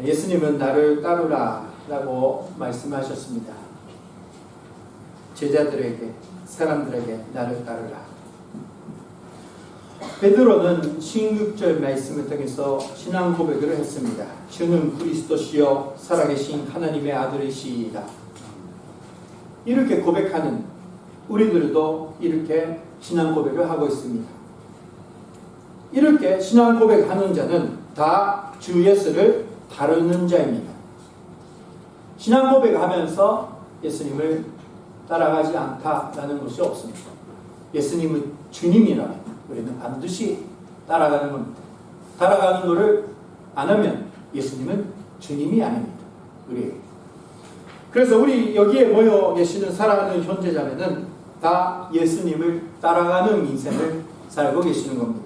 예수님은 나를 따르라 라고 말씀하셨습니다. 제자들에게, 사람들에게 나를 따르라. 베드로는 16절 말씀을 통해서 신앙 고백을 했습니다. 주는 그리스도시요 살아계신 하나님의 아들이시다. 이렇게 고백하는 우리들도 이렇게 신앙 고백을 하고 있습니다. 이렇게 신앙 고백하는 자는 다 주 예수를 다루는 자입니다. 신앙 고백하면서 예수님을 따라가지 않다라는 것이 없습니다. 예수님은 주님이라면 우리는 반드시 따라가는 겁니다. 따라가는 것을 안 하면 예수님은 주님이 아닙니다. 우리에게. 그래서 우리 여기에 모여 계시는 사랑하는 형제자매는 다 예수님을 따라가는 인생을 살고 계시는 겁니다.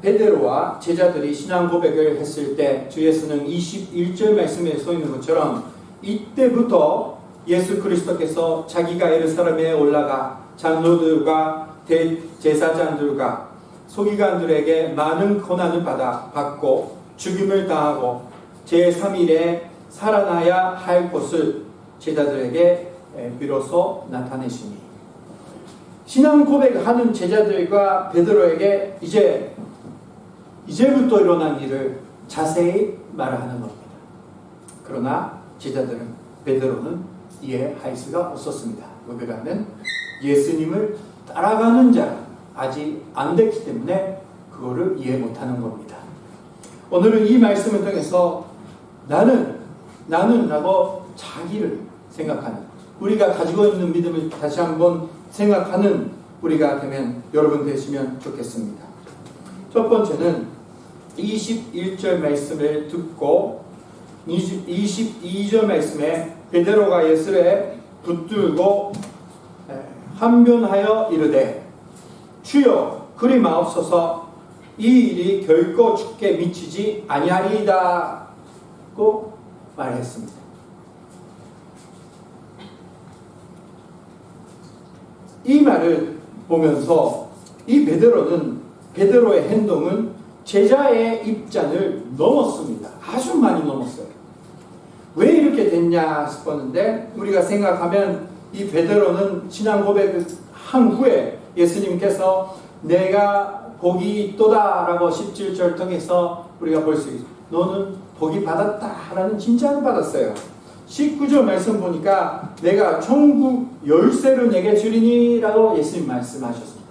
베드로와 제자들이 신앙 고백을 했을 때 주 예수는 21절 말씀에 써 있는 것처럼 이때부터 예수 그리스도께서 자기가 예루살렘에 올라가 장로들과 대제사장들과 서기관들에게 많은 고난을 받고 죽임을 당하고 제3일에 살아나야 할 것을 제자들에게 비로소 나타내시니 신앙 고백하는 제자들과 베드로에게 이제부터 일어난 일을 자세히 말하는 겁니다. 그러나 제자들은, 베드로는 이해할 수가 없었습니다. 왜냐하면 예수님을 따라가는 자가 아직 안 됐기 때문에 그거를 이해 못하는 겁니다. 오늘은 이 말씀을 통해서 나는 라고 자기를 생각하는, 우리가 가지고 있는 믿음을 다시 한번 생각하는 우리가 되면 여러분 되시면 좋겠습니다. 첫 번째는 21절 말씀을 듣고 22절 말씀에 베드로가 예수를 붙들고 한변하여 이르되 주여 그리 마옵소서 이 일이 결코 주께 미치지 아니하리이다고 말했습니다. 이 말을 보면서 이 베드로의 행동은 제자의 입장을 넘었습니다. 아주 많이 넘었어요. 왜 이렇게 됐냐 싶었는데 우리가 생각하면 이 베드로는 신앙 고백을 한 후에 예수님께서 내가 복이 있도다 라고 17절 통해서 우리가 볼 수 있어요. 너는 복이 받았다 라는 칭찬을 받았어요. 19절 말씀 보니까 내가 천국 열쇠를 내게 주리니 라고 예수님 말씀하셨습니다.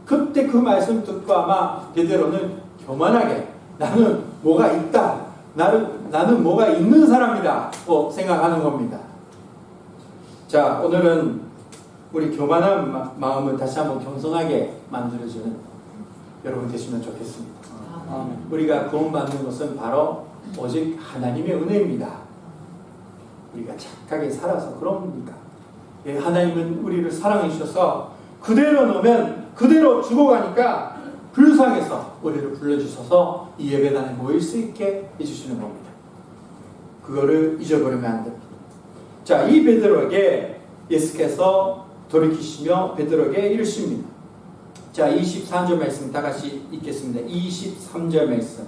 그때 그 말씀 듣고 아마 베드로는 교만하게 나는 뭐가 있다, 나는 뭐가 있는 사람이다 고 생각하는 겁니다. 자, 오늘은 우리 교만한 마음을 다시 한번 겸손하게 만들어주는 여러분 되시면 좋겠습니다. 우리가 구원받는 것은 바로 오직 하나님의 은혜입니다. 우리가 착하게 살아서 그럽니까? 하나님은 우리를 사랑해 주셔서 그대로 놓으면 그대로 죽어가니까 불쌍해서 우리를 불러주셔서 이 예배단에 모일 수 있게 해주시는 겁니다. 그거를 잊어버리면 안 됩니다. 자, 이 베드로에게 예수께서 돌이키시며 베드로에게 이르십니다. 자, 23절 말씀 다 같이 읽겠습니다. 23절 말씀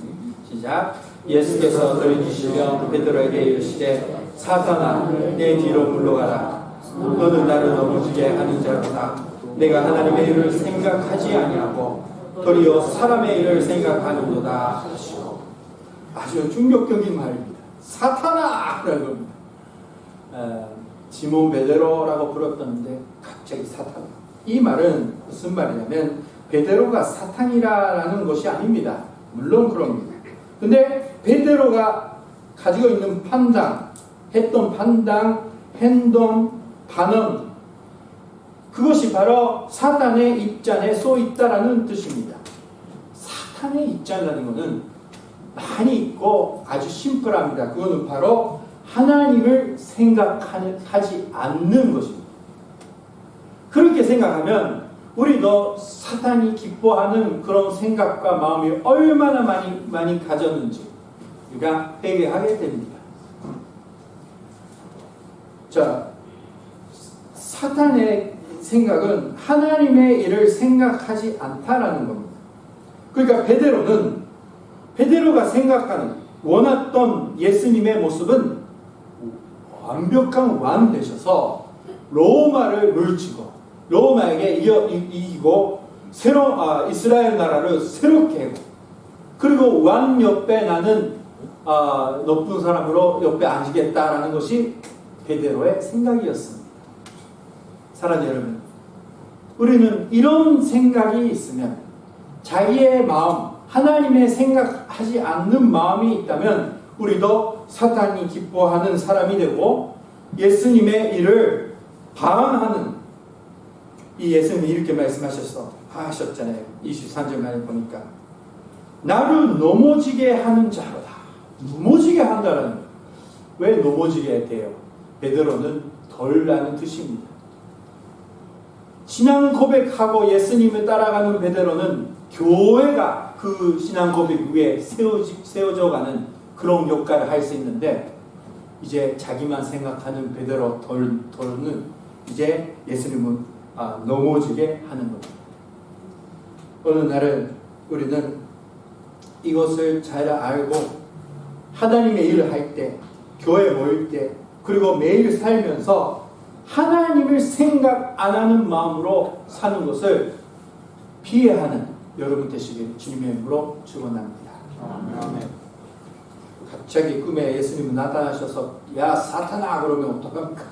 시작. 예수께서 돌이키시며 베드로에게 이르시되 사탄아 내 뒤로 물러가라. 너는 나를 넘어지게 하는 자로다. 내가 하나님의 일을 생각하지 아니하고 도리어 사람의 일을 생각하는도다 하시고. 아주 충격적인 말입니다. 사탄아! 라는 겁니다. 시몬 베드로라고 불렀던데 갑자기 사탄. 이 말은 무슨 말이냐면 베드로가 사탄이라는 것이 아닙니다. 물론 그럽니다. 근데 베드로가 가지고 있는 판단, 했던 판단, 행동, 반응, 그것이 바로 사탄의 입장에 써 있다라는 뜻입니다. 사탄의 입장이라는 것은 많이 있고 아주 심플합니다. 그거는 바로 하나님을 생각하지 않는 것입니다. 그렇게 생각하면 우리도 사탄이 기뻐하는 그런 생각과 마음이 얼마나 많이 가졌는지 우리가 회개하게 됩니다. 자, 사탄의 생각은 하나님의 일을 생각하지 않다라는 겁니다. 그러니까 베드로가 생각하는 원했던 예수님의 모습은 완벽한 왕 되셔서 로마를 물리치고 로마에게 이기고 이스라엘 나라를 새롭게 하고, 그리고 왕 옆에 나는 높은 사람으로 옆에 앉히겠다라는 것이 베드로의 생각이었습니다. 사랑하는 여러분, 우리는 이런 생각이 있으면, 자기의 마음, 하나님의 생각하지 않는 마음이 있다면 우리도 사탄이 기뻐하는 사람이 되고 예수님의 일을 방황하는, 이 예수님이 이렇게 하셨잖아요. 23절만에 보니까 나를 넘어지게 하는 자로다. 넘어지게 한다는 거예요. 왜 넘어지게 돼요? 베드로는 덜나는 뜻입니다. 신앙 고백하고 예수님을 따라가는 베드로는 교회가 그 신앙 고백 위에 세워져가는 그런 역할을 할 수 있는데, 이제 자기만 생각하는 베드로 덜는 이제 예수님은 넘어지게 하는 겁니다. 어느 날은 우리는 이것을 잘 알고 하나님의 일을 할 때, 교회에 모일 때, 그리고 매일 살면서 하나님을 생각 안 하는 마음으로 사는 것을 피해하는 여러분 되시길 주님의 이름으로 축원합니다. 아멘. 갑자기 꿈에 예수님이 나타나셔서 야 사탄아 그러면 어떡합니까?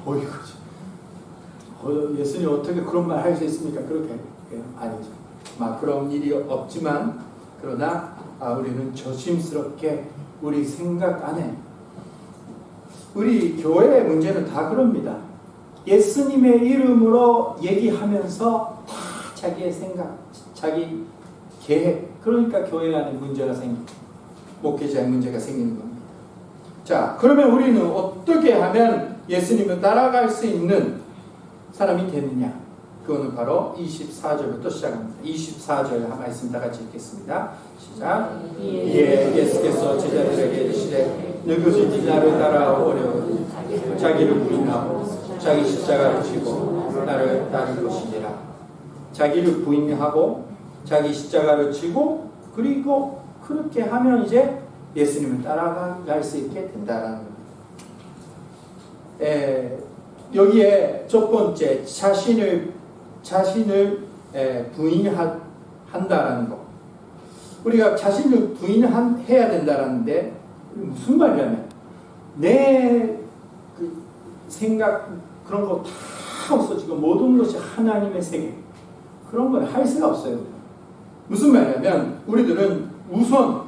어이구지. 예수님 어떻게 그런 말 할 수 있습니까? 그렇게 아니죠. 막 그런 일이 없지만, 그러나 우리는 조심스럽게 우리 생각 안에, 우리 교회의 문제는 다 그럽니다. 예수님의 이름으로 얘기하면서 다 자기의 생각, 자기 계획, 그러니까 교회 안에 문제가 생기고 목회자의 문제가 생기는 겁니다. 자, 그러면 우리는 어떻게 하면 예수님을 따라갈 수 있는 사람이 되느냐? 그거는 바로 24절부터 시작합니다. 24절 한 말씀 다 같이 읽겠습니다. 시작. 예수께서 제자들에게 이르시되 너희들이 나를 따라오려고 자기를 부인하고 자기 십자가를 지고 나를 따를 것이니라. 자기를 부인하고 자기 십자가를 지고, 그리고 그렇게 하면 이제 예수님을 따라갈 수 있게 된다라는 겁니다. 여기에 첫 번째, 자신을 부인한다라는 것. 우리가 자신을 부인해야 된다라는데 무슨 말이냐면, 내 그 생각 그런 거 다 없어지고 모든 것이 하나님의 세계, 그런 건 할 수가 없어요. 무슨 말이냐면, 우리들은 우선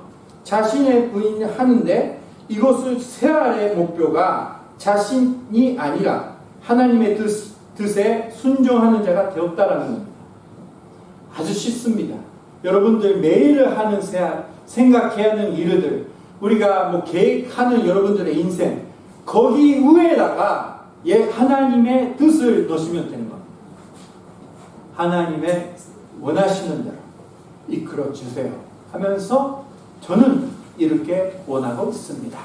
자신의 부인하는데 이것을 세알의 목표가 자신이 아니라 하나님의 뜻에 순종하는 자가 되었다라는 겁니다. 아주 쉽습니다. 여러분들 매일 하는 생각해야 하는 일들, 우리가 계획하는 여러분들의 인생, 거기 위에다가 하나님의 뜻을 넣으시면 되는 겁니다. 하나님의 원하시는 대로 이끌어 주세요 하면서 저는 이렇게 원하고 있습니다.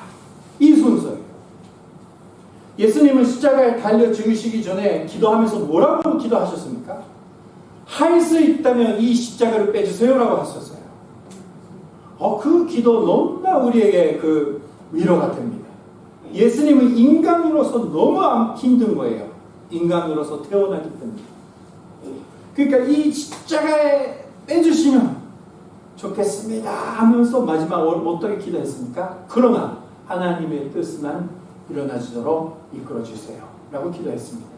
이 순서예요. 예수님은 십자가에 달려 죽으시기 전에 기도하면서 뭐라고 기도하셨습니까? 할 수 있다면 이 십자가를 빼주세요라고 하셨어요. 그 기도 너무나 우리에게 그 위로가 됩니다. 예수님은 인간으로서 너무 힘든 거예요. 인간으로서 태어나기 때문에. 그러니까 이 십자가에 빼주시면 좋겠습니다 하면서 마지막 어떻게 기도했습니까? 그러나 하나님의 뜻만 일어나시도록 이끌어주세요 라고 기도했습니다.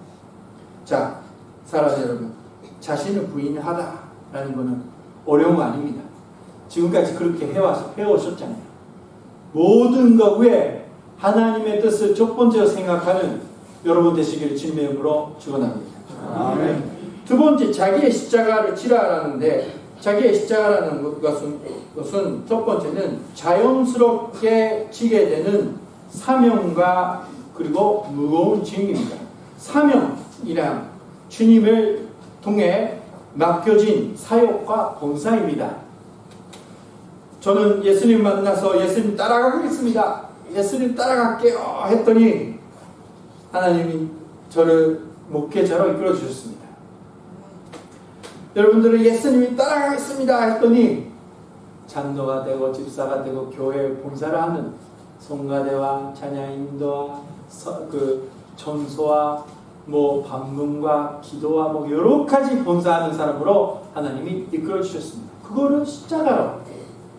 자, 사랑하는 여러분, 자신을 부인하다라는 것은 어려운 거 아닙니다. 지금까지 그렇게 해오셨잖아요. 모든 것 위에 하나님의 뜻을 첫 번째로 생각하는 여러분 되시기를 주님의 이름으로 축원합니다. 아멘. 두 번째, 자기의 십자가를 지라라는데, 자기의 십자가라는 것은 첫 번째는 자연스럽게 지게 되는 사명과 그리고 무거운 짐입니다. 사명이란 주님을 통해 맡겨진 사역과 봉사입니다. 저는 예수님 만나서 예수님 따라가겠습니다. 예수님 따라갈게요 했더니 하나님이 저를 목회자로 이끌어 주셨습니다. 여러분들은 예수님이 따라가겠습니다 했더니 장로가 되고 집사가 되고 교회 봉사를 하는 성가대와 찬양인도와 그 전소와 뭐 방문과 기도와 뭐 여러 가지 봉사하는 사람으로 하나님이 이끌어 주셨습니다. 그거를 십자가로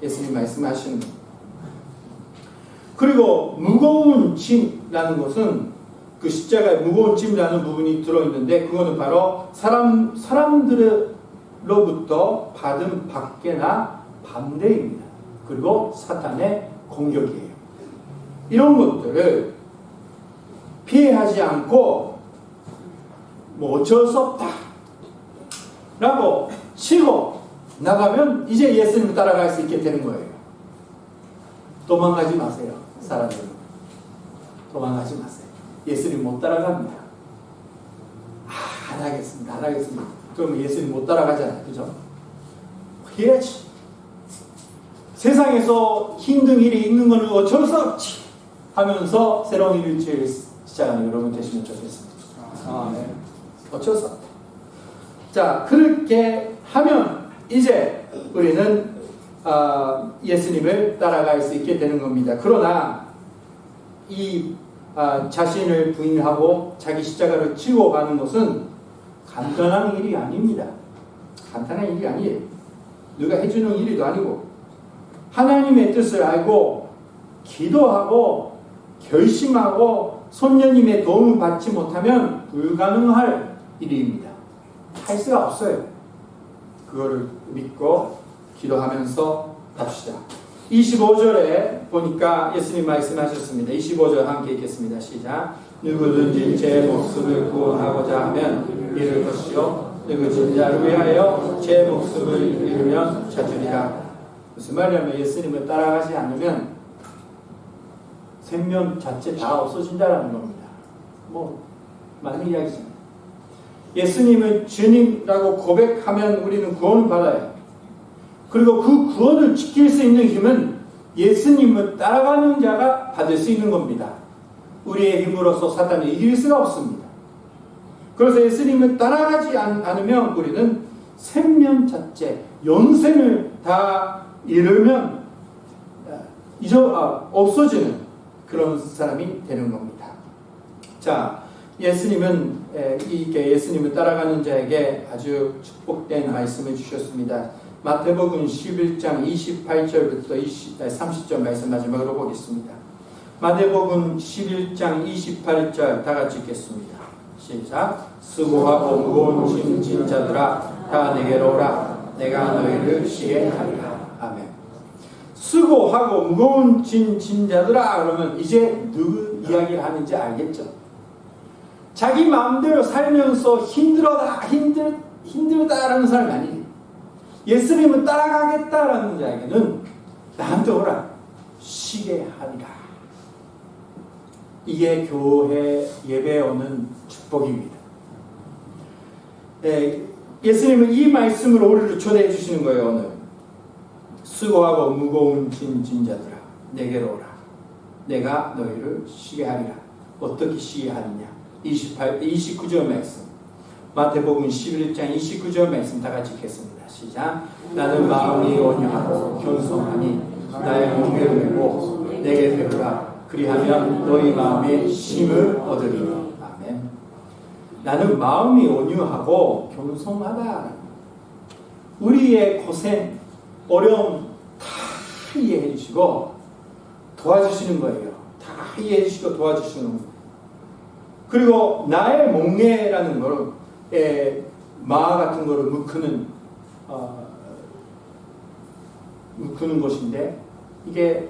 예수님 말씀하시는 겁니다. 그리고 무거운 짐이라는 것은 그 십자가에 무거운 짐이라는 부분이 들어있는데 그거는 바로 사람들로부터 받은 박해나 반대입니다. 그리고 사탄의 공격이에요. 이런 것들을 피해하지 않고 뭐 어쩔 수 없다 라고 치고 나가면 이제 예수님을 따라갈 수 있게 되는 거예요. 도망가지 마세요. 사람들은 도망가지 마세요. 예수님 못 따라갑니다. 안 하겠습니다. 그러면 예수님 못 따라가잖아요. 그죠? 해야지. 세상에서 힘든 일이 있는 거는 어쩔 수 없지 하면서 새로운 일주일 시작하는 여러분 되시면 좋겠습니다. 네. 어쩔 수 없다. 자, 그렇게 하면 이제 우리는 예수님을 따라갈 수 있게 되는 겁니다. 그러나 이 자신을 부인하고 자기 십자가를 지고 가는 것은 간단한 일이 아닙니다. 간단한 일이 아니에요. 누가 해주는 일도 아니고 하나님의 뜻을 알고 기도하고 결심하고 손녀님의 도움을 받지 못하면 불가능할 일입니다. 할 수가 없어요. 그거를 믿고 기도하면서 합시다. 25절에 보니까 예수님 말씀하셨습니다. 25절 함께 읽겠습니다. 시작. 누구든지 제 목숨을 구원하고자 하면 잃을 것이요 누구든지 나를 위하여 제 목숨을 잃으면 찾으리라. 무슨 말이냐면 예수님을 따라가지 않으면 생명 자체 다 없어진다라는 겁니다. 뭐 많은 이야기잖아요. 예수님을 주님이라고 고백하면 우리는 구원을 받아요. 그리고 그 구원을 지킬 수 있는 힘은 예수님을 따라가는 자가 받을 수 있는 겁니다. 우리의 힘으로서 사탄을 이길 수가 없습니다. 그래서 예수님을 따라가지 않으면 우리는 생명 자체, 영생을 다 잃으면 없어지는 그런 사람이 되는 겁니다. 자, 예수님은 이렇게 예수님을 따라가는 자에게 아주 축복된 말씀을 주셨습니다. 마태복음 11장 28절부터 30절 말씀 마지막으로 보겠습니다. 마태복음 11장 28절 다 같이 읽겠습니다. 시작. 수고하고 무거운 짐 진 자들아 다 내게로 오라. 내가 너희를 쉬게 하리라. 아멘. 수고하고 무거운 짐 진 자들아 그러면 이제 누구 이야기를 하는지 알겠죠? 자기 마음대로 살면서 힘들다라는 사람이 아니에요. 예수님을 따라가겠다라는 자에게는 나한테 오라. 쉬게 하리라. 이게 교회 예배에 오는 축복입니다. 예수님은 이 말씀으로 우리를 초대해 주시는 거예요. 오늘 수고하고 무거운 짐 진 자들아 내게로 오라. 내가 너희를 쉬게 하리라. 어떻게 쉬게 하느냐. 29절 말씀 마태복음 11장 29절 말씀 다 같이 읽겠습니다. 시작. 나는 마음이 온유하고 겸손하니 나의 멍에를 메고 내게 배우라. 그리하면 너희 마음에 쉼을 얻으리니. 아멘. 나는 마음이 온유하고 겸손하다. 우리의 고생, 어려움 다 이해해 주시고 도와주시는 거예요. 다 이해해 주시고 도와주시는 겁니다. 그리고 나의 멍에라는 거는 마 같은 거를 묶는 것인데 이게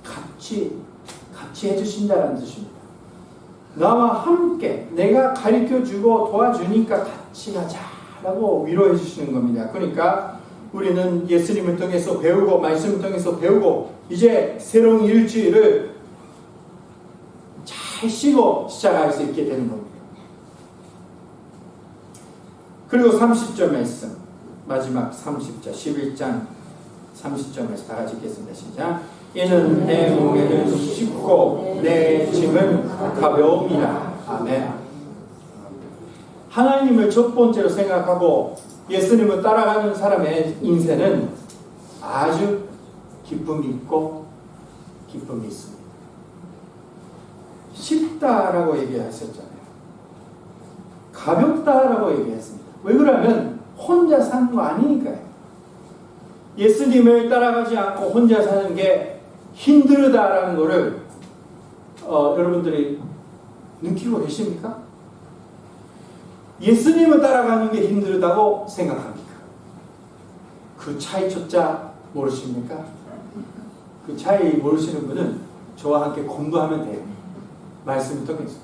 같이 해주신다는 뜻입니다. 나와 함께 내가 가르쳐주고 도와주니까 같이 가자라고 위로해 주시는 겁니다. 그러니까 우리는 예수님을 통해서 배우고 말씀을 통해서 배우고 이제 새로운 일주일을 잘 쉬고 시작할 수 있게 되는 겁니다. 그리고 30절 말씀 마지막 30절 11장 30절 말씀 다 같이 읽겠습니다. 시작. 이는 내 멍에는 쉽고 내 짐은 가벼움이라. 아멘. 하나님을 첫 번째로 생각하고 예수님을 따라가는 사람의 인생은 아주 기쁨이 있고 기쁨이 있습니다. 쉽다라고 얘기하셨잖아요. 가볍다라고 얘기했습니다. 왜 그러냐면 혼자 사는 거 아니니까요. 예수님을 따라가지 않고 혼자 사는 게 힘들다라는 것을 여러분들이 느끼고 계십니까? 예수님을 따라가는 게 힘들다고 생각합니까? 그 차이조차 모르십니까? 그 차이 모르시는 분은 저와 함께 공부하면 돼요. 말씀을 통해서.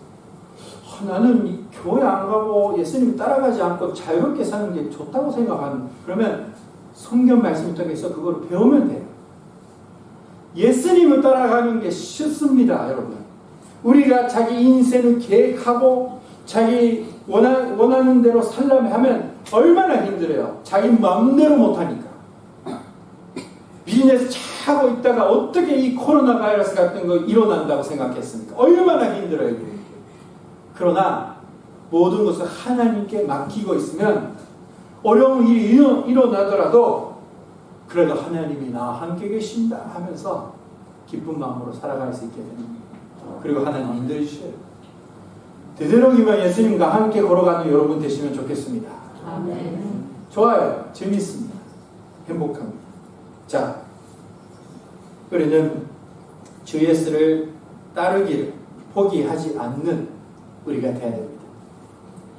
나는 교회 안 가고 예수님 따라가지 않고 자유롭게 사는 게 좋다고 생각하는, 그러면 성경 말씀을 통해서 그걸 배우면 돼요. 예수님을 따라가는 게 쉽습니다, 여러분. 우리가 자기 인생을 계획하고 자기 원하는 대로 살려면 하면 얼마나 힘들어요. 자기 마음대로 못하니까. 비즈니스 하고 있다가 어떻게 이 코로나 바이러스 같은 거 일어난다고 생각했습니까? 얼마나 힘들어요. 그러나 모든 것을 하나님께 맡기고 있으면 어려운 일이 일어나더라도 그래도 하나님이 나와 함께 계신다 하면서 기쁜 마음으로 살아갈 수 있게 됩니다. 그리고 하나님 인도해주셔요. 되도록이면 예수님과 함께 걸어가는 여러분 되시면 좋겠습니다. 아멘. 좋아요. 재밌습니다. 행복합니다. 자, 우리는 주 예수를 따르기를 포기하지 않는 우리가 되어야 됩니다.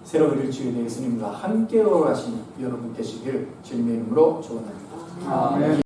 새로운 일주일에 예수님과 함께 걸어가시는 여러분 되시길 주님의 이름으로 축원합니다. 아멘.